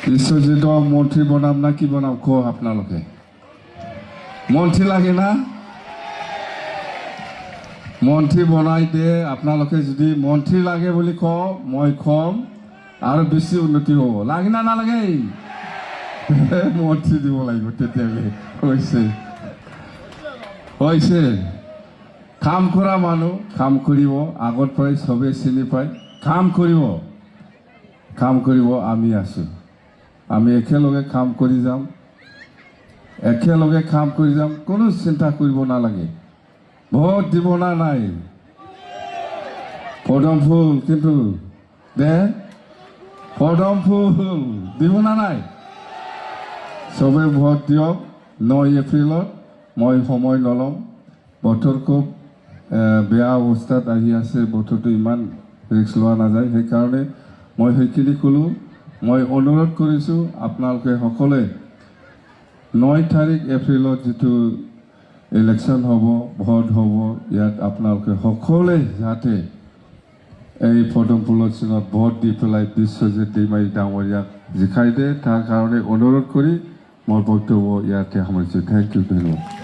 বিশ্বজিৎক মন্ত্ৰী বনাম না কি বনাম কওক আপোনালোকে মন্ত্ৰী লাগে না মন্ত্ৰী বনাই দিয়ে আপোনালোকে যদি মন্ত্ৰী লাগে বুলি কওঁ মই কম আৰু বেছি উন্নতি হ'ব লাগে না নালাগে মন্ত্ৰী দিব লাগিব তেতিয়াহ'লে হৈছে কাম কৰা মানুহ কাম কৰিব আগৰ পৰাই চবেই চিনি পায় কাম কৰিব আমি আছোঁ আমি একেলগে কাম কৰি যাম কোনো চিন্তা কৰিব নালাগে ভোট দিব না নাই পদম ফুল কিন্তু দে পদম ফুল দিব না নাই চবে ভোট দিয়ক 9 এপ্ৰিলত মই সময় নল'ম বতৰ খুব বেয়া অৱস্থাত আহি আছে বতৰটো ইমান ৰিস্ক লোৱা নাযায় সেইকাৰণে মই সেইখিনি ক'লোঁ মই অনুৰোধ কৰিছোঁ আপোনালোকে সকলোৱে 9 তাৰিখ এপ্ৰিলত যিটো ইলেকশ্যন হ'ব ভোট হ'ব ইয়াত আপোনালোকে সকলোৱে যাতে এই পদম ফুলৰ চিনত ভোট দি পেলাই বিশ্বজিৎ দৈমাৰী ডাঙৰীয়াক জিকাই দিয়ে তাৰ কাৰণে অনুৰোধ কৰি মোৰ বক্তব্য ইয়াতে সামৰিছোঁ থেংক ইউ ধন্যবাদ